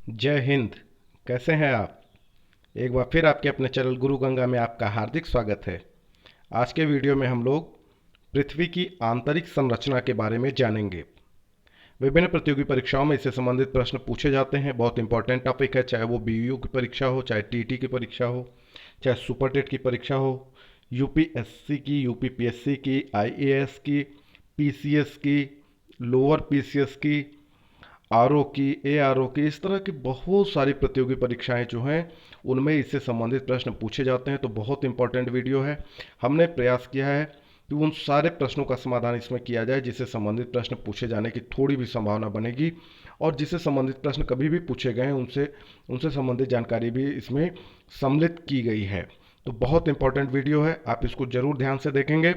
जय हिंद। कैसे हैं आप? एक बार फिर आपके अपने चैनल गुरु गंगा में आपका हार्दिक स्वागत है। आज के वीडियो में हम लोग पृथ्वी की आंतरिक संरचना के बारे में जानेंगे। विभिन्न प्रतियोगी परीक्षाओं में इससे संबंधित प्रश्न पूछे जाते हैं। बहुत इंपॉर्टेंट टॉपिक है, चाहे वो बीयू की परीक्षा हो, चाहे टीटी की परीक्षा हो, चाहे सुपर टेट की परीक्षा हो, यूपीएससी की, यूपीपीएससी की, आईएएस की, पीसीएस की, लोअर पीसीएस की, आरओ की, एआरओ की, इस तरह की बहुत सारी प्रतियोगी परीक्षाएं जो हैं उनमें इससे संबंधित प्रश्न पूछे जाते हैं। तो बहुत इंपॉर्टेंट वीडियो है। हमने प्रयास किया है कि उन सारे प्रश्नों का समाधान इसमें किया जाए जिससे संबंधित प्रश्न पूछे जाने की थोड़ी भी संभावना बनेगी, और जिससे संबंधित प्रश्न कभी भी पूछे गए हैं उनसे उनसे संबंधित जानकारी भी इसमें सम्मिलित की गई है। तो बहुत इंपॉर्टेंट वीडियो है, आप इसको जरूर ध्यान से देखेंगे।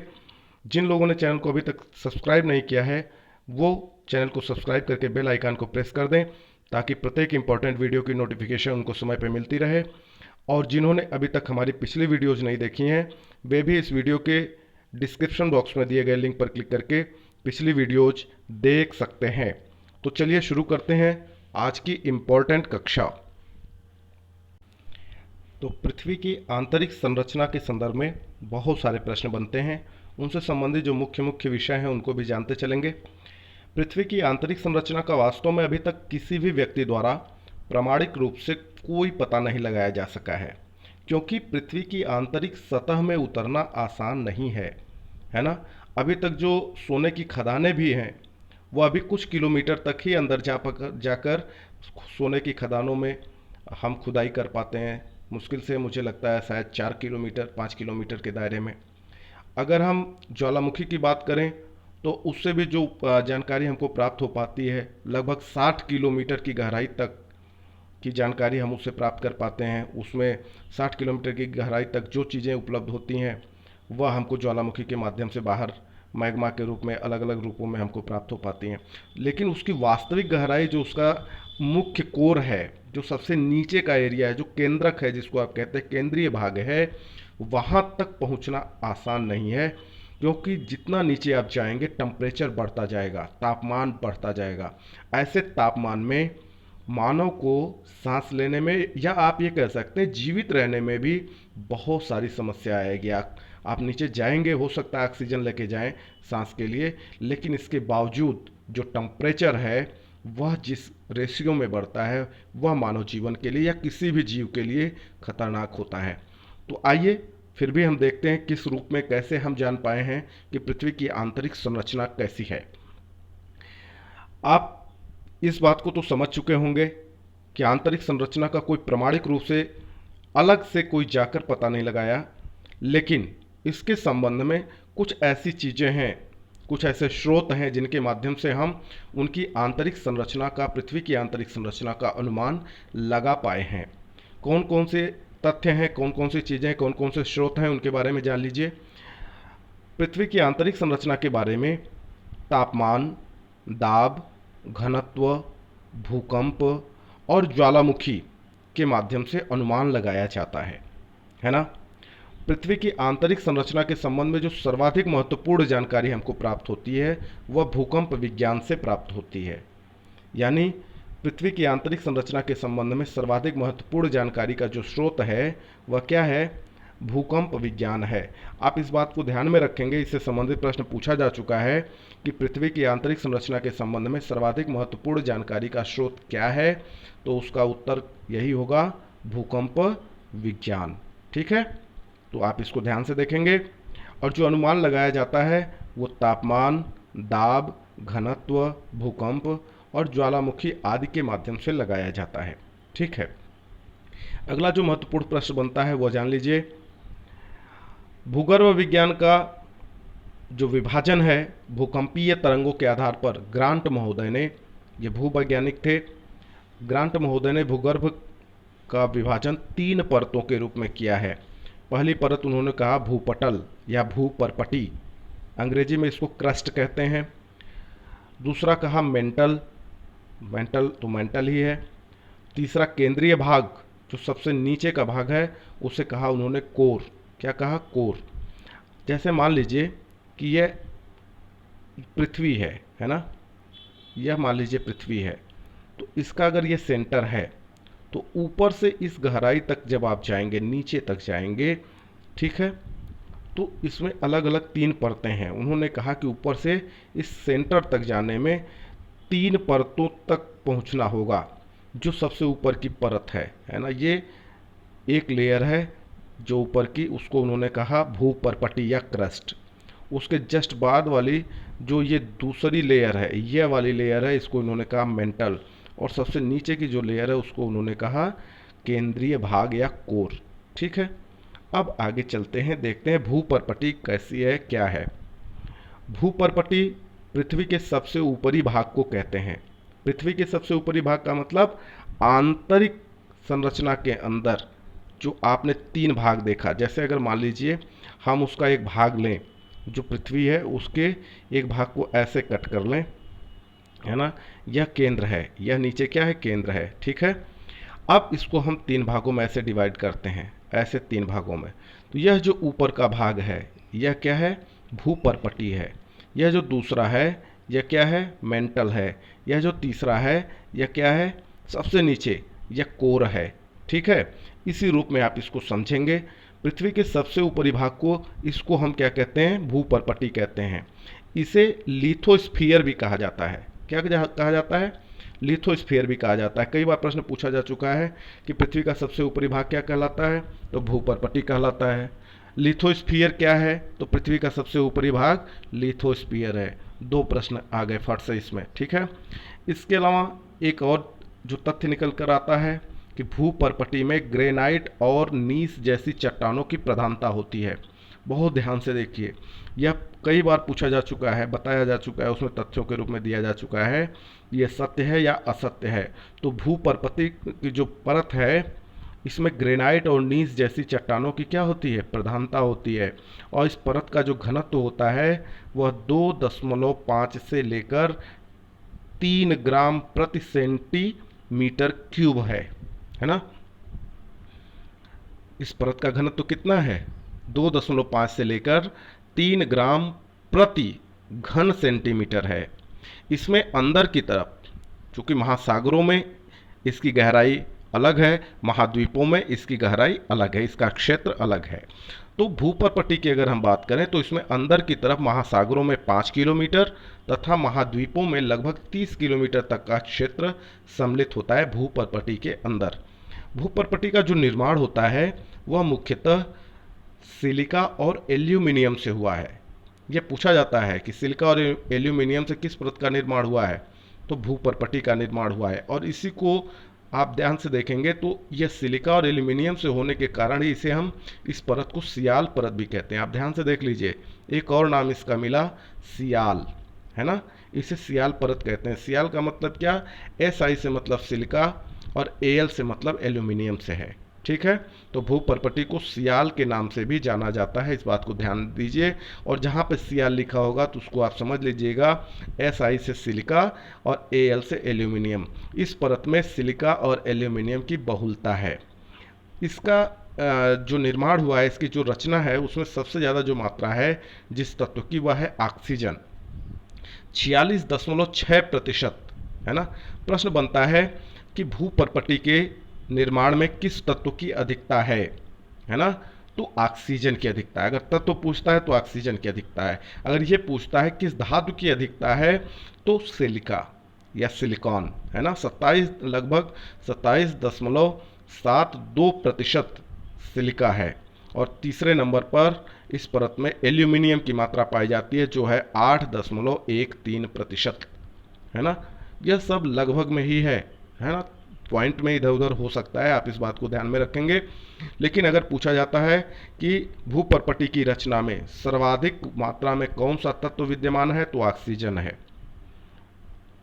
जिन लोगों ने चैनल को अभी तक सब्सक्राइब नहीं किया है वो चैनल को सब्सक्राइब करके बेल आइकन को प्रेस कर दें, ताकि प्रत्येक इंपॉर्टेंट वीडियो की नोटिफिकेशन उनको समय पर मिलती रहे। और जिन्होंने अभी तक हमारी पिछली वीडियोज़ नहीं देखी हैं वे भी इस वीडियो के डिस्क्रिप्शन बॉक्स में दिए गए लिंक पर क्लिक करके पिछली वीडियोज देख सकते हैं। तो चलिए शुरू करते हैं आज की इम्पोर्टेंट कक्षा। तो पृथ्वी की आंतरिक संरचना के संदर्भ में बहुत सारे प्रश्न बनते हैं। उनसे संबंधित जो मुख्य मुख्य विषय हैं उनको भी जानते चलेंगे। पृथ्वी की आंतरिक संरचना का वास्तव में अभी तक किसी भी व्यक्ति द्वारा प्रामाणिक रूप से कोई पता नहीं लगाया जा सका है, क्योंकि पृथ्वी की आंतरिक सतह में उतरना आसान नहीं है ना। अभी तक जो सोने की खदानें भी हैं वो अभी कुछ किलोमीटर तक ही अंदर जाकर सोने की खदानों में हम खुदाई कर पाते हैं। मुश्किल से मुझे लगता है शायद 4 किलोमीटर 5 किलोमीटर के दायरे में। अगर हम ज्वालामुखी की बात करें तो उससे भी जो जानकारी हमको प्राप्त हो पाती है, लगभग 60 किलोमीटर की गहराई तक की जानकारी हम उससे प्राप्त कर पाते हैं। उसमें 60 किलोमीटर की गहराई तक जो चीज़ें उपलब्ध होती हैं वह हमको ज्वालामुखी के माध्यम से बाहर मैग्मा के रूप में अलग अलग रूपों में हमको प्राप्त हो पाती हैं। लेकिन उसकी वास्तविक गहराई, जो उसका मुख्य कोर है, जो सबसे नीचे का एरिया है, जो केंद्रक है, जिसको आप कहते हैं केंद्रीय भाग है, वहाँ तक पहुँचना आसान नहीं है। क्योंकि जितना नीचे आप जाएंगे टेम्परेचर बढ़ता जाएगा, तापमान बढ़ता जाएगा। ऐसे तापमान में मानव को सांस लेने में, या आप ये कह सकते हैं जीवित रहने में भी बहुत सारी समस्या आएगी। आप नीचे जाएंगे, हो सकता है ऑक्सीजन लेके जाएं सांस के लिए, लेकिन इसके बावजूद जो टेम्परेचर है वह जिस रेशियो में बढ़ता है वह मानव जीवन के लिए या किसी भी जीव के लिए खतरनाक होता है। तो आइए फिर भी हम देखते हैं किस रूप में, कैसे हम जान पाए हैं कि पृथ्वी की आंतरिक संरचना कैसी है। आप इस बात को तो समझ चुके होंगे कि आंतरिक संरचना का कोई प्रमाणिक रूप से अलग से कोई जाकर पता नहीं लगाया, लेकिन इसके संबंध में कुछ ऐसी चीज़ें हैं, कुछ ऐसे स्रोत हैं जिनके माध्यम से हम उनकी आंतरिक संरचना का, पृथ्वी की आंतरिक संरचना का अनुमान लगा पाए हैं। कौन कौन से तथ्य हैं, कौन कौन सी चीज़ें, कौन कौन से स्रोत हैं, उनके बारे में जान लीजिए। पृथ्वी की आंतरिक संरचना के बारे में तापमान, दाब, घनत्व, भूकंप और ज्वालामुखी के माध्यम से अनुमान लगाया जाता है ना। पृथ्वी की आंतरिक संरचना के संबंध में जो सर्वाधिक महत्वपूर्ण जानकारी हमको प्राप्त होती है वह भूकंप विज्ञान से प्राप्त होती है। यानी पृथ्वी की आंतरिक संरचना के संबंध में सर्वाधिक महत्वपूर्ण जानकारी का जो स्रोत है वह क्या है? भूकंप विज्ञान है। आप इस बात को ध्यान में रखेंगे, इससे संबंधित प्रश्न पूछा जा चुका है कि पृथ्वी की आंतरिक संरचना के संबंध में सर्वाधिक महत्वपूर्ण जानकारी का स्रोत क्या है, तो उसका उत्तर यही होगा, भूकंप विज्ञान। ठीक है, तो आप इसको ध्यान से देखेंगे। और जो अनुमान लगाया जाता है वो तापमान, दाब, घनत्व, भूकंप और ज्वालामुखी आदि के माध्यम से लगाया जाता है। ठीक है, अगला जो महत्वपूर्ण प्रश्न बनता है वह जान लीजिए। भूगर्भ विज्ञान का जो विभाजन है भूकंपीय तरंगों के आधार पर, ग्रांट महोदय ने, ये भूवैज्ञानिक थे, ग्रांट महोदय ने भूगर्भ का विभाजन 3 परतों के रूप में किया है। पहली परत उन्होंने कहा भूपटल या भूपरपटी, अंग्रेजी में इसको क्रस्ट कहते हैं। दूसरा कहा मेंटल, मेंटल तो मेंटल ही है। तीसरा केंद्रीय भाग, जो सबसे नीचे का भाग है, उसे कहा उन्होंने कोर। क्या कहा? कोर। जैसे मान लीजिए कि यह पृथ्वी है ना, यह मान लीजिए पृथ्वी है। तो इसका अगर ये सेंटर है तो ऊपर से इस गहराई तक जब आप जाएंगे, नीचे तक जाएंगे, ठीक है, तो इसमें अलग अलग 3 परतें हैं। उन्होंने कहा कि ऊपर से इस सेंटर तक जाने में 3 परतों तक पहुंचना होगा। जो सबसे ऊपर की परत है ना, ये एक लेयर है जो ऊपर की, उसको उन्होंने कहा भूपर्पटी या क्रस्ट। उसके जस्ट बाद वाली जो ये दूसरी लेयर है, ये वाली लेयर है, इसको उन्होंने कहा मेंटल। और सबसे नीचे की जो लेयर है उसको उन्होंने कहा केंद्रीय भाग या कोर। ठीक है, अब आगे चलते हैं, देखते हैं भूपर्पटी कैसी है, क्या है। भूपर्पटी पृथ्वी के सबसे ऊपरी भाग को कहते हैं। पृथ्वी के सबसे ऊपरी भाग का मतलब आंतरिक संरचना के अंदर जो आपने 3 भाग देखा, जैसे अगर मान लीजिए हम उसका एक भाग लें, जो पृथ्वी है उसके एक भाग को ऐसे कट कर लें, है ना, यह केंद्र है, यह नीचे क्या है, केंद्र है। ठीक है, अब इसको हम 3 भागों में ऐसे डिवाइड करते हैं, ऐसे 3 भागों में। तो यह जो ऊपर का भाग है यह क्या है, भूपर्पटी है। यह जो दूसरा है यह क्या है, मेंटल है। यह जो तीसरा है यह क्या है, सबसे नीचे, यह कोर है। ठीक है, इसी रूप में आप इसको समझेंगे। पृथ्वी के सबसे ऊपरी भाग को, इसको हम क्या कहते हैं, भूपर्पटी कहते हैं। इसे लिथोस्फीयर भी कहा जाता है। क्या कहा जाता है, लिथोस्फीयर भी कहा जाता है। कई बार प्रश्न पूछा जा चुका है कि पृथ्वी का सबसे ऊपरी भाग क्या कहलाता है, तो भूपर्पटी कहलाता है। लिथोस्फीयर क्या है, तो पृथ्वी का सबसे ऊपरी भाग लिथोस्फीयर है। 2 प्रश्न आ गए फट से इसमें। ठीक है, इसके अलावा एक और जो तथ्य निकल कर आता है कि भूपर्पटी में ग्रेनाइट और नीस जैसी चट्टानों की प्रधानता होती है। बहुत ध्यान से देखिए, यह कई बार पूछा जा चुका है, बताया जा चुका है, उसमें तथ्यों के रूप में दिया जा चुका है, ये सत्य है या असत्य है। तो भूपर्पटी की जो परत है इसमें ग्रेनाइट और नीस जैसी चट्टानों की क्या होती है, प्रधानता होती है। और इस परत का जो घनत्व होता है वह 2.5 से लेकर 3 ग्राम प्रति सेंटीमीटर क्यूब है ना। इस परत का घनत्व कितना है, 2.5 से लेकर 3 ग्राम प्रति घन सेंटीमीटर है। इसमें अंदर की तरफ, चूंकि महासागरों में इसकी गहराई अलग है, महाद्वीपों में इसकी गहराई अलग है, इसका क्षेत्र अलग है। तो भूपर्पटी की अगर हम बात करें तो इसमें अंदर की तरफ महासागरों में 5 किलोमीटर तथा महाद्वीपों में लगभग 30 किलोमीटर तक का क्षेत्र सम्मिलित होता है भूपर्पटी के अंदर। भूपर्पटी का जो निर्माण होता है वह मुख्यतः सिलिका और एल्यूमिनियम से हुआ है। यह पूछा जाता है कि सिलिका और एल्यूमिनियम से किस परत का निर्माण हुआ है, तो भूपर्पटी का निर्माण हुआ है। और इसी को आप ध्यान से देखेंगे तो यह सिलिका और एल्यूमिनियम से होने के कारण ही इसे हम, इस परत को सियाल परत भी कहते हैं। आप ध्यान से देख लीजिए, एक और नाम इसका मिला, सियाल, है ना। इसे सियाल परत कहते हैं। सियाल का मतलब क्या, SI से मतलब सिलिका और AL से मतलब एल्यूमिनियम से है। ठीक है, तो भूपर्पटी को सियाल के नाम से भी जाना जाता है, इस बात को ध्यान दीजिए। और जहाँ पे सियाल लिखा होगा तो उसको आप समझ लीजिएगा SI से सिलिका और AL से एल्यूमिनियम। इस परत में सिलिका और एल्यूमिनियम की बहुलता है। इसका जो निर्माण हुआ है, इसकी जो रचना है, उसमें सबसे ज़्यादा जो मात्रा है जिस तत्व की वह है ऑक्सीजन, 46.6%, है ना। प्रश्न बनता है कि भूपर्पटी के निर्माण में किस तत्व की अधिकता है ना, तो ऑक्सीजन की अधिकता है। अगर तत्व पूछता है तो ऑक्सीजन की अधिकता है। अगर ये पूछता है किस धातु की अधिकता है तो सिलिका या सिलिकॉन, है ना। लगभग 27.72% सिलिका है। और तीसरे नंबर पर इस परत में एल्यूमिनियम की मात्रा पाई जाती है जो है 8.13%, है ना। यह सब लगभग में ही है ना, पॉइंट में इधर उधर हो सकता है, आप इस बात को ध्यान में रखेंगे। लेकिन अगर पूछा जाता है कि भूपर्पटी की रचना में सर्वाधिक मात्रा में कौन सा तत्व विद्यमान है, तो ऑक्सीजन है।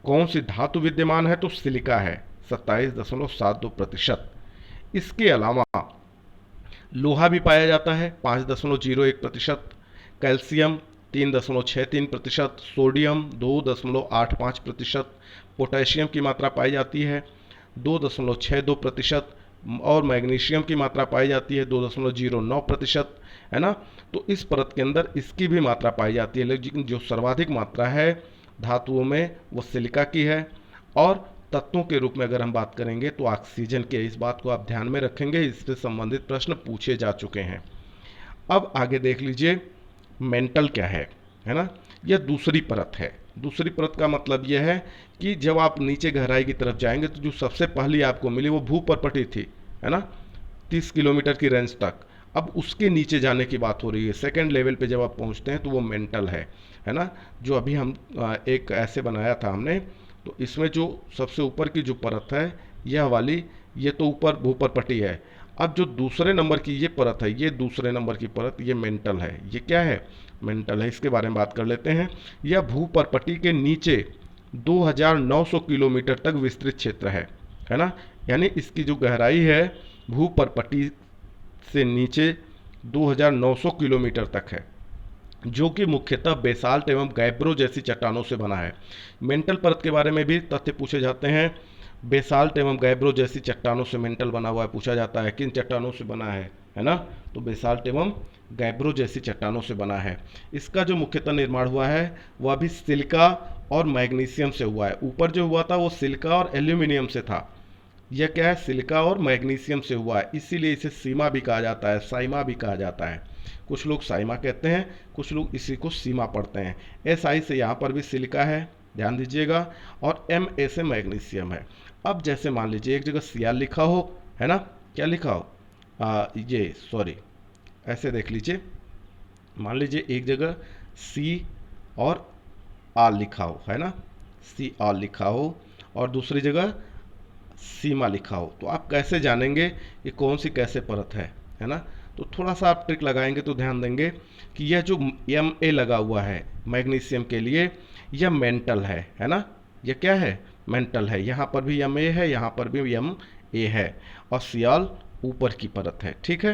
कौन सी धातु विद्यमान है, तो सिलिका है, 27.72%। इसके अलावा लोहा भी पाया जाता है, 5.01%, कैल्शियम 3.63%, सोडियम 2.85%, पोटेशियम की मात्रा पाई जाती है 2.62%, और मैग्नीशियम की मात्रा पाई जाती है 2.09%, है ना। तो इस परत के अंदर इसकी भी मात्रा पाई जाती है, लेकिन जो सर्वाधिक मात्रा है धातुओं में वो सिलिका की है। और तत्वों के रूप में अगर हम बात करेंगे तो ऑक्सीजन के, इस बात को आप ध्यान में रखेंगे, इससे संबंधित प्रश्न पूछे जा चुके हैं। अब आगे देख लीजिए मेंटल क्या है ना। यह दूसरी परत है। दूसरी परत का मतलब यह है कि जब आप नीचे गहराई की तरफ जाएंगे तो जो सबसे पहली आपको मिली वो भूपर्पटी थी, है ना, 30 किलोमीटर की रेंज तक। अब उसके नीचे जाने की बात हो रही है, सेकेंड लेवल पे जब आप पहुंचते हैं तो वो मेंटल है ना। जो अभी हम एक ऐसे बनाया था हमने, तो इसमें जो सबसे ऊपर की जो परत है यह वाली, ये तो ऊपर भूपर्पटी है। अब जो दूसरे नंबर की ये परत है, ये दूसरे नंबर की परत, ये मेंटल है। ये क्या है? मेंटल है। इसके बारे में बात कर लेते हैं। यह भूपर्पटी के नीचे 2900 किलोमीटर तक विस्तृत क्षेत्र है ना। यानी इसकी जो गहराई है भूपर्पटी से नीचे 2900 किलोमीटर तक है, जो कि मुख्यतः बेसाल्ट एवं गैब्रो जैसी चट्टानों से बना है। मेंटल परत के बारे में भी तथ्य पूछे जाते हैं। बेसाल्ट एवं गैब्रो जैसी चट्टानों से मेंटल बना हुआ है, पूछा जाता है किन चट्टानों से बना है ना, तो बेसाल्ट एवं गैब्रो जैसी चट्टानों से बना है। इसका जो मुख्यतः निर्माण हुआ है वह भी सिलिका और मैग्नीशियम से हुआ है। ऊपर जो हुआ था वो सिलिका और एल्यूमिनियम से था, यह क्या है? सिलिका और मैग्नीशियम से हुआ है। इसीलिए इसे सीमा भी कहा जाता है, साइमा भी कहा जाता है। कुछ लोग साइमा कहते हैं, कुछ लोग इसी को सीमा पढ़ते हैं। SI से यहाँ पर भी सिलिका है, ध्यान दीजिएगा, और MA से मैग्नीशियम है। अब जैसे मान लीजिए एक जगह Cr लिखा हो, है ना, क्या लिखा हो, ऐसे देख लीजिए, मान लीजिए एक जगह C और R लिखा हो, है ना, Cr लिखा हो, और दूसरी जगह सीमा लिखा हो, तो आप कैसे जानेंगे कि कौन सी कैसे परत है ना। तो थोड़ा सा आप ट्रिक लगाएंगे तो ध्यान देंगे कि यह जो MA लगा हुआ है मैग्नीशियम के लिए, यह मेंटल है ना। यह क्या है? मेंटल है। यहाँ पर भी MA है, यहाँ पर भी MA है, और Cr ऊपर की परत है। ठीक है,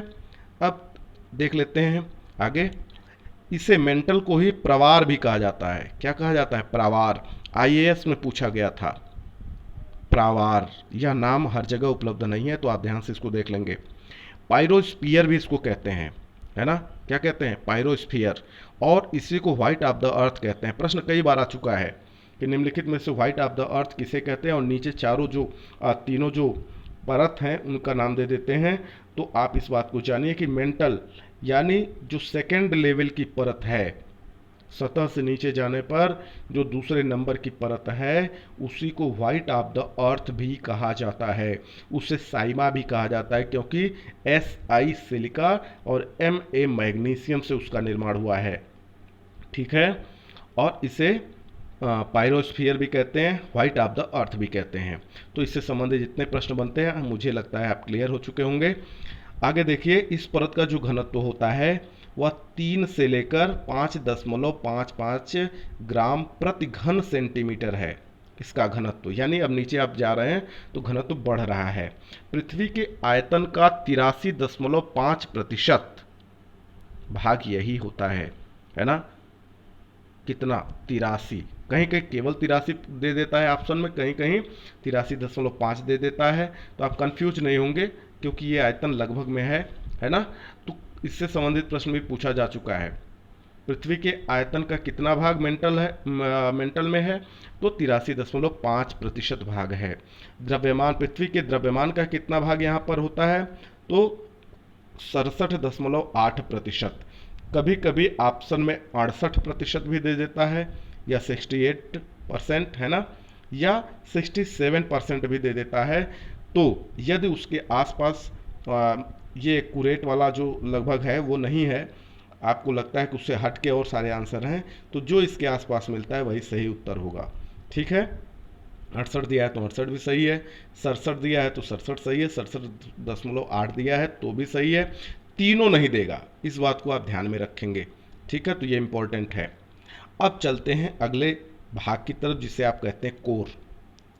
अब देख लेते हैं आगे। इसे मेंटल को ही प्रवार भी कहा जाता है। क्या कहा जाता है? प्रवार। IAS में पूछा गया था प्रावार। यह नाम हर जगह उपलब्ध नहीं है, तो आप ध्यान से इसको देख लेंगे। पायरोस्फीयर भी इसको कहते हैं, है ना। क्या कहते हैं? पायरोस्फीयर। और इसी को व्हाइट ऑफ द अर्थ कहते हैं। प्रश्न कई बार आ चुका है कि निम्नलिखित में से व्हाइट ऑफ द अर्थ किसे कहते हैं, और नीचे चारों जो तीनों जो परत हैं उनका नाम दे देते हैं। तो आप इस बात को जानिए कि मेंटल यानी जो सेकेंड लेवल की परत है, सतह से नीचे जाने पर जो दूसरे नंबर की परत है, उसी को व्हाइट ऑफ द अर्थ भी कहा जाता है। उसे साइमा भी कहा जाता है, क्योंकि SI सिलिका और MA मैग्नीशियम से उसका निर्माण हुआ है। ठीक है, और इसे पायरोस्फीयर भी कहते हैं, व्हाइट ऑफ द अर्थ भी कहते हैं। तो इससे संबंधित जितने प्रश्न बनते हैं मुझे लगता है आप क्लियर हो चुके होंगे। आगे देखिए, इस परत का जो घनत्व होता है वह 3 से लेकर 5.55 ग्राम प्रति घन सेंटीमीटर है। इसका घनत्व, यानी अब नीचे आप जा रहे हैं तो घनत्व बढ़ रहा है। पृथ्वी के आयतन का 83.5% भाग यही होता है ना। कितना? 83। कहीं कहीं केवल 83 दे देता है ऑप्शन में, कहीं कहीं 83.5 दे देता है। तो आप कंफ्यूज नहीं होंगे, क्योंकि ये आयतन लगभग में है ना। तो इससे संबंधित प्रश्न भी पूछा जा चुका है। पृथ्वी के आयतन का कितना भाग मेंटल में है, तो 83.5% भाग है। द्रव्यमान, पृथ्वी के द्रव्यमान का कितना भाग यहाँ पर होता है, तो 67.8%। कभी कभी ऑप्शन में 68% भी दे देता है, या 68% है ना, या 67% भी दे देता है। तो यदि उसके आसपास ये एक्यूरेट वाला जो लगभग है वो नहीं है, आपको लगता है कि उससे हट के और सारे आंसर हैं, तो जो इसके आसपास मिलता है वही सही उत्तर होगा। ठीक है, 68 दिया है तो 68 भी सही है, 67 दिया है तो 67 सही है, 67.8 दिया है तो भी सही है। तीनों नहीं देगा, इस बात को आप ध्यान में रखेंगे। ठीक है, तो ये इंपॉर्टेंट है। अब चलते हैं अगले भाग की तरफ, जिसे आप कहते हैं कोर।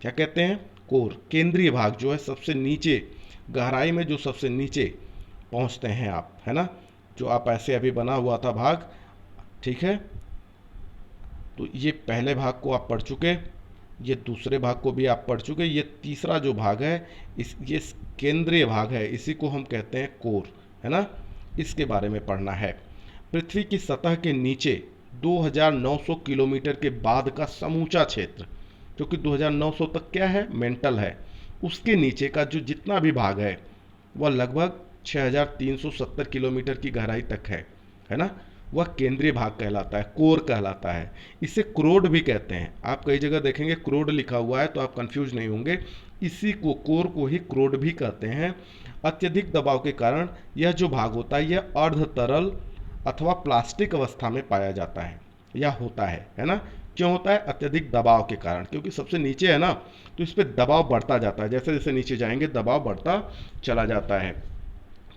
क्या कहते हैं? कोर। केंद्रीय भाग जो है, सबसे नीचे गहराई में जो सबसे नीचे पहुंचते हैं आप, है ना, जो आप ऐसे अभी बना हुआ था भाग। ठीक है, तो ये पहले भाग को आप पढ़ चुके, ये दूसरे भाग को भी आप पढ़ चुके, ये तीसरा जो भाग है ये केंद्रीय भाग है, इसी को हम कहते हैं कोर, है ना। इसके बारे में पढ़ना है। पृथ्वी की सतह के नीचे 2900 किलोमीटर के बाद का समूचा क्षेत्र, क्योंकि 2900 तक क्या है, मेंटल है। उसके नीचे का जो जितना भी भाग है वह लगभग 6370 किलोमीटर की गहराई तक है ना, वह केंद्रीय भाग कहलाता है, कोर कहलाता है। इसे क्रोड भी कहते हैं। आप कई जगह देखेंगे क्रोड लिखा हुआ है तो आप कंफ्यूज नहीं होंगे, इसी को, कोर को ही क्रोड भी कहते हैं। अत्यधिक दबाव के कारण यह जो भाग होता है यह अर्ध तरल अथवा प्लास्टिक अवस्था में पाया जाता है या होता है ना। क्यों होता है? अत्यधिक दबाव के कारण, क्योंकि सबसे नीचे है ना, तो इस पर दबाव बढ़ता जाता है, जैसे जैसे नीचे जाएंगे दबाव बढ़ता चला जाता है।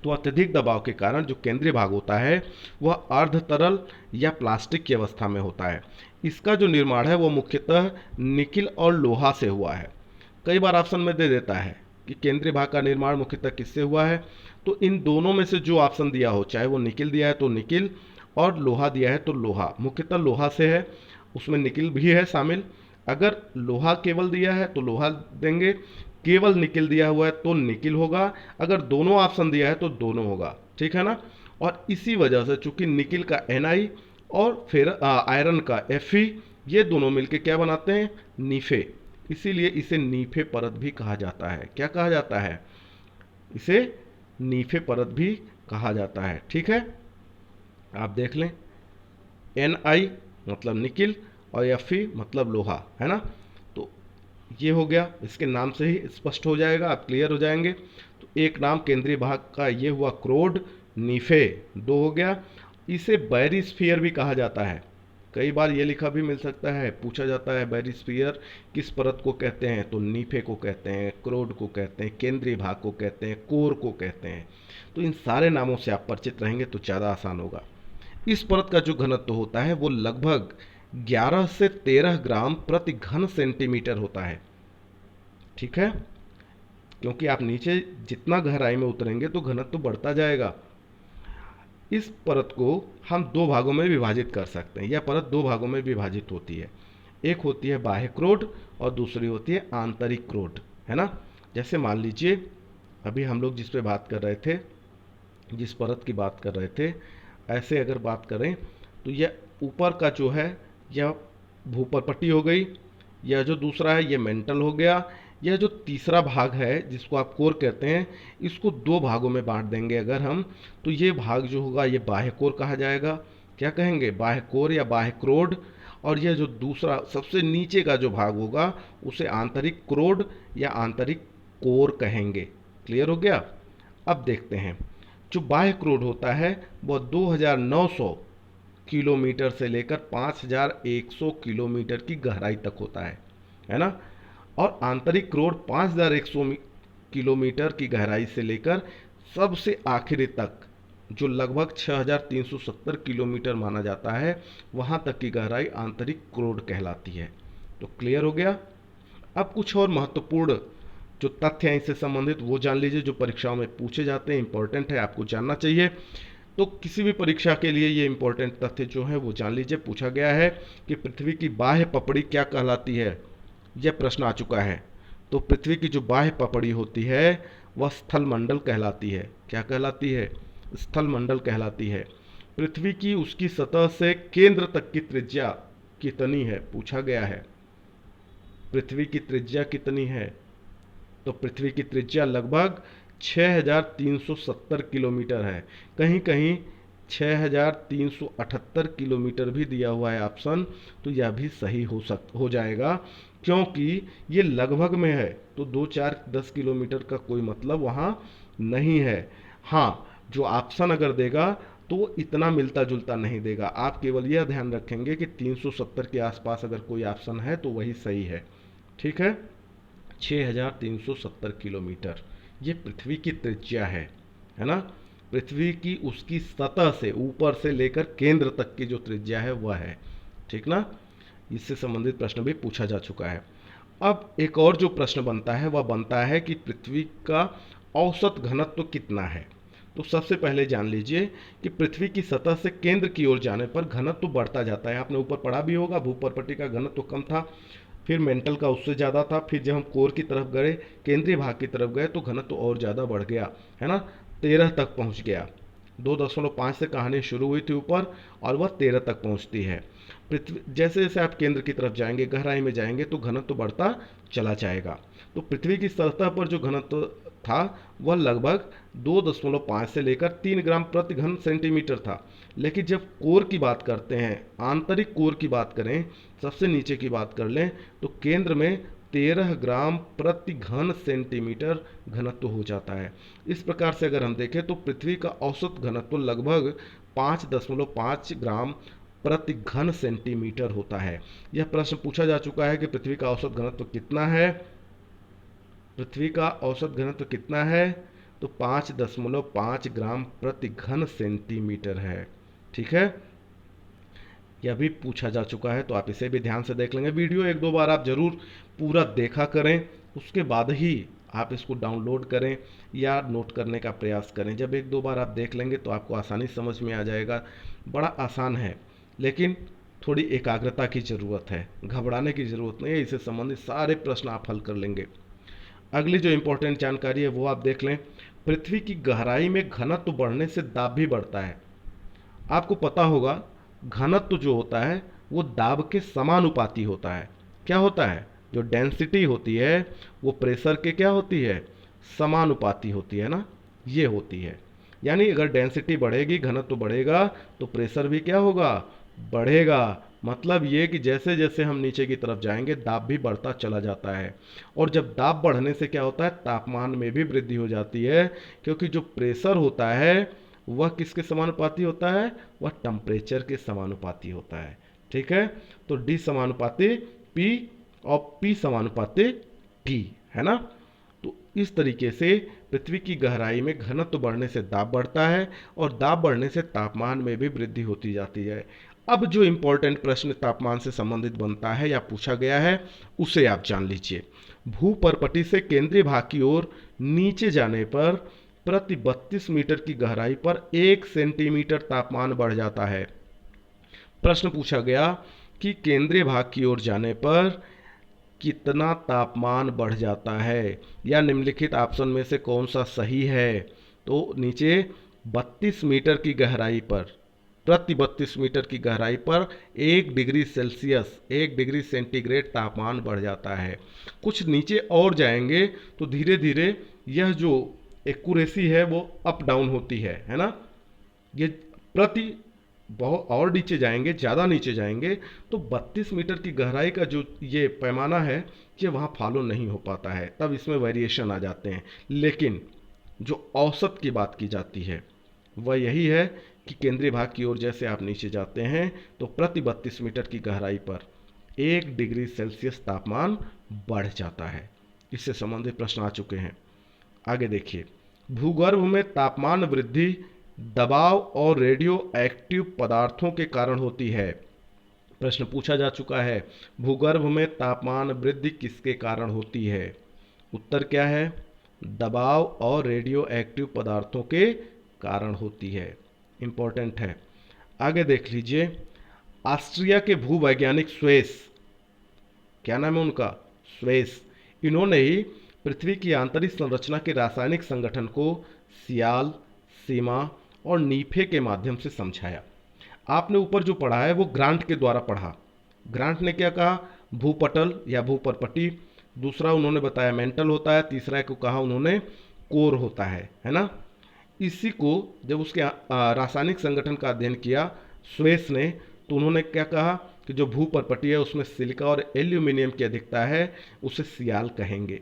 तो अत्यधिक दबाव के कारण जो केंद्रीय भाग होता है वह अर्ध तरल या प्लास्टिक की अवस्था में होता है। इसका जो निर्माण है वो मुख्यतः निकिल और लोहा से हुआ है। कई बार ऑप्शन में दे देता है कि केंद्रीय भाग का निर्माण मुख्यतः किससे हुआ है, तो इन दोनों में से जो ऑप्शन दिया हो, चाहे वो निकिल दिया है तो निकिल और लोहा दिया है तो लोहा, मुख्यतः लोहा से है, उसमें निकिल भी है शामिल। अगर लोहा केवल दिया है तो लोहा देंगे, केवल निकिल दिया हुआ है तो निकिल होगा, अगर दोनों ऑप्शन दिया है तो दोनों होगा, ठीक है ना। और इसी वजह से चूंकि निकिल का Ni और फिर आयरन का Fe, ये दोनों मिलके क्या बनाते हैं, नीफे, इसीलिए इसे नीफे परत भी कहा जाता है। क्या कहा जाता है? इसे नीफे परत भी कहा जाता है, ठीक है। आप देख लें, Ni मतलब निकिल और Fe मतलब लोहा, है ना। तो ये हो गया, इसके नाम से ही स्पष्ट हो जाएगा, आप क्लियर हो जाएंगे। तो एक नाम केंद्रीय भाग का ये हुआ क्रोड, नीफे, दो हो गया। इसे बैरिस्फीयर भी कहा जाता है। कई बार ये लिखा भी मिल सकता है, पूछा जाता है बैरिस्फीयर किस परत को कहते हैं, तो नीफे को कहते हैं, क्रोड को कहते हैं, केंद्रीय भाग को कहते हैं, कोर को कहते हैं। तो इन सारे नामों से आप परिचित रहेंगे तो ज़्यादा आसान होगा। इस परत का जो घनत्व होता है वो लगभग 11 से 13 ग्राम प्रति घन सेंटीमीटर होता है, ठीक है। क्योंकि आप नीचे जितना गहराई में उतरेंगे तो घनत्व बढ़ता जाएगा। इस परत को हम दो भागों में विभाजित कर सकते हैं। यह परत दो भागों में विभाजित होती है, एक होती है बाह्य क्रोड और दूसरी होती है आंतरिक क्रोड, है ना। जैसे मान लीजिए अभी हम लोग जिस पे बात कर रहे थे, जिस परत की बात कर रहे थे, ऐसे अगर बात करें तो यह ऊपर का जो है यह भूपरपट्टी हो गई, यह जो दूसरा है यह मेंटल हो गया, यह जो तीसरा भाग है जिसको आप कोर कहते हैं, इसको दो भागों में बांट देंगे अगर हम, तो ये भाग जो होगा ये बाह्य कोर कहा जाएगा। क्या कहेंगे? बाह्य कोर या बाह्य क्रोड। और यह जो दूसरा सबसे नीचे का जो भाग होगा उसे आंतरिक क्रोड या आंतरिक कोर कहेंगे। क्लियर हो गया? अब देखते हैं, जो बाह्य क्रोड होता है वह 2900 किलोमीटर से लेकर 5100 किलोमीटर की गहराई तक होता है ना। और आंतरिक क्रोड 5100 किलोमीटर की गहराई से लेकर सबसे आखिरी तक जो लगभग 6370 किलोमीटर माना जाता है, वहां तक की गहराई आंतरिक क्रोड कहलाती है। तो क्लियर हो गया। अब कुछ और महत्वपूर्ण जो तथ्य हैं इससे संबंधित वो जान लीजिए, जो परीक्षाओं में पूछे जाते हैं, इंपॉर्टेंट है, आपको जानना चाहिए। तो किसी भी परीक्षा के लिए ये इंपॉर्टेंट तथ्य जो है वो जान लीजिए। पूछा गया है कि पृथ्वी की बाह्य पपड़ी क्या कहलाती है, यह प्रश्न आ चुका है। तो पृथ्वी की जो बाह्य पपड़ी होती है वह स्थल मंडल कहलाती है। क्या कहलाती है? स्थल मंडल कहलाती है। पृथ्वी की उसकी सतह से केंद्र तक की त्रिज्या कितनी है, पूछा गया है। पृथ्वी की त्रिज्या कितनी है? तो पृथ्वी की त्रिज्या लगभग 6370 किलोमीटर है। कहीं कहीं 6378 किलोमीटर भी दिया हुआ है ऑप्शन, तो यह भी सही हो जाएगा, क्योंकि ये लगभग में है। तो 2 4 10 किलोमीटर का कोई मतलब वहाँ नहीं है। हाँ, जो ऑप्शन अगर देगा तो वो इतना मिलता जुलता नहीं देगा। आप केवल यह ध्यान रखेंगे कि 370 के आसपास अगर कोई ऑप्शन है तो वही सही है, ठीक है। 6370 किलोमीटर ये पृथ्वी की त्रिज्या है ना। पृथ्वी की उसकी सतह से ऊपर से लेकर केंद्र तक की जो त्रिज्या है वह है, ठीक ना। इससे संबंधित प्रश्न भी पूछा जा चुका है। अब एक और जो प्रश्न बनता है वह बनता है कि पृथ्वी का औसत घनत्व कितना है। तो सबसे पहले जान लीजिए कि पृथ्वी की सतह से केंद्र की ओर जाने पर घनत्व बढ़ता जाता है। आपने ऊपर पढ़ा भी होगा, भूपरपट्टी का घनत्व कम था, फिर मेंटल का उससे ज़्यादा था, फिर जब हम कोर की तरफ गए, केंद्रीय भाग की तरफ गए, तो घनत्व और ज़्यादा बढ़ गया, है ना, 13 तक पहुंच गया। 2.5 से कहानी शुरू हुई थी ऊपर और वह 13 तक पहुंचती है। पृथ्वी जैसे जैसे आप केंद्र की तरफ जाएंगे, गहराई में जाएंगे, तो घनत्व बढ़ता चला जाएगा। तो पृथ्वी की सतह पर जो घनत्व था वह लगभग 2.5 से लेकर 3 ग्राम प्रति घन सेंटीमीटर था। लेकिन जब कोर की बात करते हैं, आंतरिक कोर की बात करें, सबसे नीचे की बात कर लें, तो केंद्र में 13 ग्राम प्रति घन सेंटीमीटर घनत्व हो जाता है। इस प्रकार से अगर हम देखें तो पृथ्वी का औसत घनत्व लगभग 5.5 ग्राम प्रति घन सेंटीमीटर होता है। यह प्रश्न पूछा जा चुका है कि पृथ्वी का औसत घनत्व कितना है। पृथ्वी का औसत घनत्व कितना है, तो 5.5 ग्राम प्रति घन सेंटीमीटर है। ठीक है, यह भी पूछा जा चुका है, तो आप इसे भी ध्यान से देख लेंगे। वीडियो एक दो बार आप जरूर पूरा देखा करें, उसके बाद ही आप इसको डाउनलोड करें या नोट करने का प्रयास करें। जब एक दो बार आप देख लेंगे तो आपको आसानी समझ में आ जाएगा। बड़ा आसान है, लेकिन थोड़ी एकाग्रता की ज़रूरत है, घबराने की ज़रूरत नहीं है। इससे संबंधित सारे प्रश्न आप हल कर लेंगे। अगली जो इंपॉर्टेंट जानकारी है वो आप देख लें। पृथ्वी की गहराई में घनत्व बढ़ने से दाब भी बढ़ता है। आपको पता होगा घनत्व जो होता है वो दाब के समानुपाती होता है। क्या होता है, जो डेंसिटी होती है वो प्रेशर के क्या होती है, समानुपाती होती है ना, ये होती है। यानी अगर डेंसिटी बढ़ेगी, घनत्व बढ़ेगा, तो प्रेशर भी क्या होगा, बढ़ेगा। मतलब ये कि जैसे जैसे हम नीचे की तरफ जाएंगे दाब भी बढ़ता चला जाता है। और जब दाब बढ़ने से क्या होता है, तापमान में भी वृद्धि हो जाती है, क्योंकि जो प्रेशर होता है वह किसके समानुपाती होता है, वह टेम्परेचर के समानुपाती होता है। ठीक है, तो डी समानुपाती पी और पी समानुपाती टी, है ना। तो इस तरीके से पृथ्वी की गहराई में घनत्व बढ़ने से दाब बढ़ता है और दाब बढ़ने से तापमान में भी वृद्धि होती जाती है। अब जो इंपॉर्टेंट प्रश्न तापमान से संबंधित बनता है या पूछा गया है उसे आप जान लीजिए। भूपर्पटी से केंद्रीय भाग की ओर नीचे जाने पर प्रति 32 मीटर की गहराई पर 1 सेंटीमीटर तापमान बढ़ जाता है। प्रश्न पूछा गया कि केंद्रीय भाग की ओर जाने पर कितना तापमान बढ़ जाता है, या निम्नलिखित ऑप्शन में से कौन सा सही है। तो नीचे 32 मीटर की गहराई पर, प्रति 32 मीटर की गहराई पर 1 डिग्री सेल्सियस, 1 डिग्री सेंटीग्रेड तापमान बढ़ जाता है। कुछ नीचे और जाएंगे तो धीरे धीरे यह जो एक्यूरेसी है वो अप डाउन होती है ना। ये प्रति बहुत और नीचे जाएंगे, ज़्यादा नीचे जाएंगे तो 32 मीटर की गहराई का जो ये पैमाना है ये वहाँ फॉलो नहीं हो पाता है, तब इसमें वेरिएशन आ जाते हैं। लेकिन जो औसत की बात की जाती है वह यही है कि केंद्रीय भाग की ओर जैसे आप नीचे जाते हैं तो प्रति 32 मीटर की गहराई पर 1 डिग्री सेल्सियस तापमान बढ़ जाता है। इससे संबंधित प्रश्न आ चुके हैं। आगे देखिए, भूगर्भ में तापमान वृद्धि दबाव और रेडियो एक्टिव पदार्थों के कारण होती है। प्रश्न पूछा जा चुका है, भूगर्भ में तापमान वृद्धि किसके कारण होती है। उत्तर क्या है, दबाव और रेडियो एक्टिव पदार्थों के कारण होती है। इंपॉर्टेंट है। आगे देख लीजिए, ऑस्ट्रिया के भूवैज्ञानिक स्वेस, क्या नाम है उनका, स्वेस, इन्होंने ही पृथ्वी की आंतरिक संरचना के रासायनिक संगठन को सियाल, सीमा और नीफे के माध्यम से समझाया। आपने ऊपर जो पढ़ा है वो ग्रांट के द्वारा पढ़ा। ग्रांट ने क्या कहा, भूपटल या भूपर्पटी, दूसरा उन्होंने बताया मेंटल होता है, तीसरा को कहा उन्होंने कोर होता है ना। इसी को जब उसके रासायनिक संगठन का अध्ययन किया स्वेस ने, तो उन्होंने क्या कहा कि जो भूपर्पटी है उसमें सिलिका और एल्यूमिनियम की अधिकता है, उसे सियाल कहेंगे,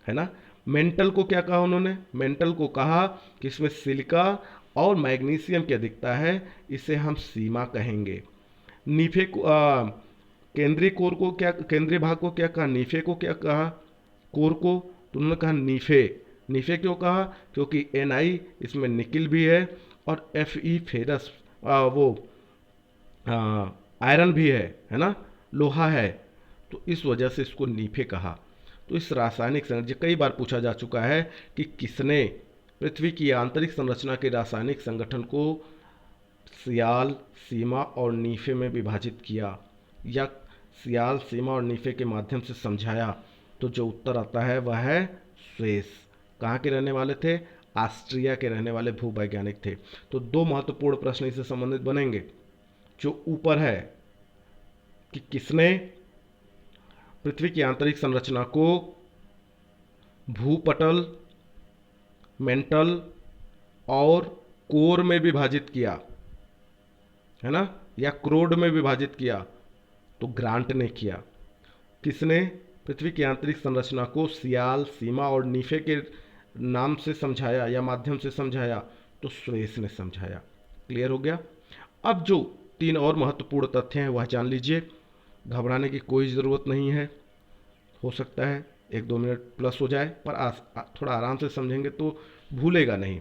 है ना। मेंटल को क्या कहा उन्होंने, मेंटल को कहा कि इसमें सिलिका और मैग्नीशियम की अधिकता है, इसे हम सीमा कहेंगे। नीफे को केंद्रीय कोर को क्या, केंद्रीय भाग को क्या कहा, नीफे को क्या कहा, कोर को, तो उन्होंने कहा नीफे। नीफे क्यों कहा, क्योंकि Ni इसमें निकिल भी है और Fe फेरस वो आयरन भी है ना, लोहा है, तो इस वजह से इसको नीफे कहा। तो इस रासायनिक संरचना कई बार पूछा जा चुका है कि किसने पृथ्वी की आंतरिक संरचना के रासायनिक संगठन को सियाल, सीमा और नीफे में विभाजित किया या सियाल, सीमा और नीफे के माध्यम से समझाया। तो जो उत्तर आता है वह है स्वेस। कहाँ के रहने वाले थे, ऑस्ट्रिया के रहने वाले भूवैज्ञानिक थे। तो दो महत्वपूर्ण प्रश्न इससे संबंधित बनेंगे। जो ऊपर है कि किसने पृथ्वी की आंतरिक संरचना को भूपटल, मेंटल और कोर में विभाजित किया, है ना, या क्रोड में विभाजित किया, तो ग्रांट ने किया। किसने पृथ्वी की आंतरिक संरचना को सियाल, सीमा और नीफे के नाम से समझाया या माध्यम से समझाया, तो सुरेश ने समझाया। क्लियर हो गया। अब जो तीन और महत्वपूर्ण तथ्य हैं वह जान लीजिए। घबराने की कोई ज़रूरत नहीं है, हो सकता है 1-2 मिनट प्लस हो जाए, पर थोड़ा आराम से समझेंगे तो भूलेगा नहीं।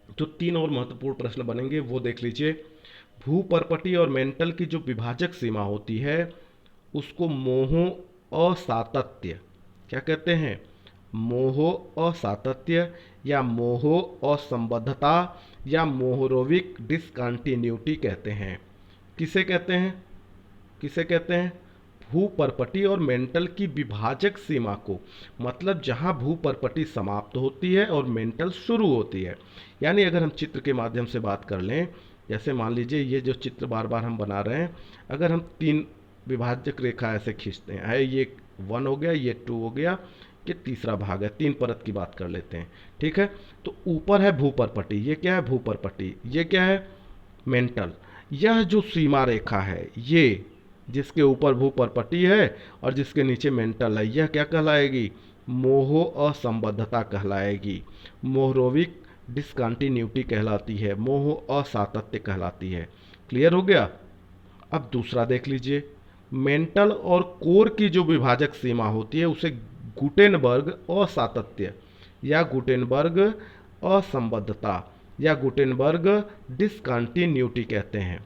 जो तीन और महत्वपूर्ण प्रश्न बनेंगे वो देख लीजिए। भूपर्पटी और मेंटल की जो विभाजक सीमा होती है उसको मोहो असातत्य क्या कहते हैं? मोहो असातत्य या मोहो असंबद्धता या मोहरोविक डिसकंटिन्यूटी कहते हैं। किसे कहते हैं? किसे कहते हैं? भूपर्पटी और मेंटल की विभाजक सीमा को, मतलब जहां भूपर्पटी समाप्त होती है और मेंटल शुरू होती है। यानी अगर हम चित्र के माध्यम से बात कर लें, जैसे मान लीजिए ये जो चित्र बार बार हम बना रहे हैं, अगर हम तीन विभाजक रेखा ऐसे खींचते हैं, है ये 1 हो गया, ये 2 हो गया, ये तीसरा भाग है, 3 परत की बात कर लेते हैं। ठीक है, तो ऊपर है भूपर्पटी, ये क्या है? भूपर्पटी। ये क्या है? मेंटल। यह जो सीमा रेखा है, ये जिसके ऊपर भूपर्पटी है और जिसके नीचे मेंटल है, यह क्या कहलाएगी? मोहो असंबद्धता कहलाएगी, मोहरोविक डिसकंटिन्यूटी कहलाती है, मोह असातत्य कहलाती है। क्लियर हो गया। अब दूसरा देख लीजिए। मेंटल और कोर की जो विभाजक सीमा होती है उसे गुटेनबर्ग असातत्य या गुटेनबर्ग असंबद्धता या गुटेनबर्ग डिसकंटिन्यूटी कहते हैं।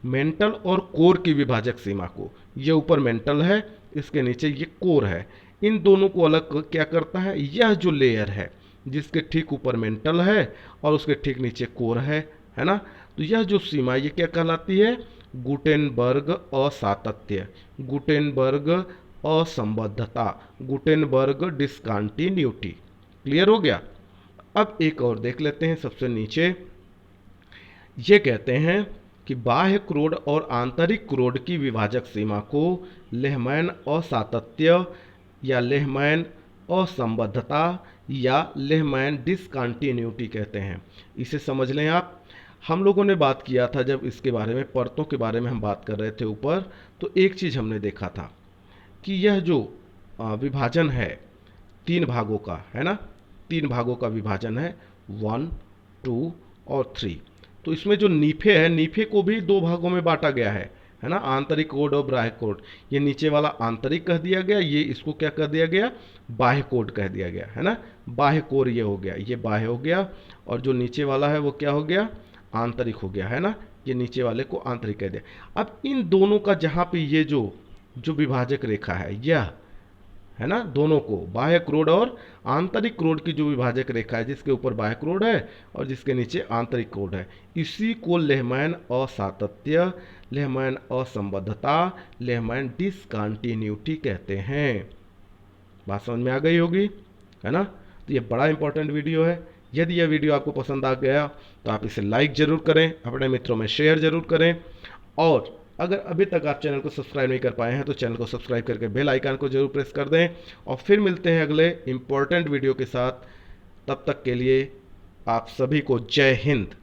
मेंटल और कोर की विभाजक सीमा को, ये ऊपर मेंटल है, इसके नीचे ये कोर है, इन दोनों को अलग क्या करता है? यह जो लेयर है जिसके ठीक ऊपर मेंटल है और उसके ठीक नीचे कोर है ना, तो यह जो सीमा ये क्या कहलाती है? गुटेनबर्ग असातत्य, गुटेनबर्ग असंबद्धता, गुटेनबर्ग डिसकंटिन्यूटी। क्लियर हो गया। अब एक और देख लेते हैं, सबसे नीचे ये कहते हैं कि बाह्य क्रोड और आंतरिक क्रोड की विभाजक सीमा को लेहमैन असातत्य या लेहमैन असंबद्धता या लेहमैन डिसकंटिन्यूटी कहते हैं। इसे समझ लें आप। हम लोगों ने बात किया था जब इसके बारे में, परतों के बारे में हम बात कर रहे थे ऊपर, तो एक चीज़ हमने देखा था कि यह जो विभाजन है 3 भागों का, है ना, 3 भागों का विभाजन है, 1, 2 और 3। तो इसमें जो नीफे है, नीफे को भी 2 भागों में बांटा गया है ना, आंतरिक कोड और बाह्य कोड। ये नीचे वाला आंतरिक कह दिया गया, ये इसको क्या कह दिया गया? बाह्य कोड कह दिया गया, है ना। बाह्य कोर ये हो गया, ये बाह्य हो गया, और जो नीचे वाला है वो क्या हो गया? आंतरिक हो गया, है ना। ये नीचे वाले को आंतरिक कह दिया। अब इन दोनों का जहाँ पे ये जो विभाजक रेखा है, यह है ना, दोनों को, बाह्य क्रोड और आंतरिक क्रोड की जो विभाजक रेखा है, जिसके ऊपर बाह्य क्रोड है और जिसके नीचे आंतरिक क्रोड है, इसी को लेहमैन असातत्य, लेहमैन असंबद्धता, लेहमैन डिसकंटिन्यूटी कहते हैं। बात समझ में आ गई होगी, है ना। तो ये बड़ा इंपॉर्टेंट वीडियो है। यदि यह वीडियो आपको पसंद आ गया तो आप इसे लाइक जरूर करें, अपने मित्रों में शेयर जरूर करें, और अगर अभी तक आप चैनल को सब्सक्राइब नहीं कर पाए हैं तो चैनल को सब्सक्राइब करके बेल आइकन को जरूर प्रेस कर दें। और फिर मिलते हैं अगले इंपॉर्टेंट वीडियो के साथ। तब तक के लिए आप सभी को जय हिंद।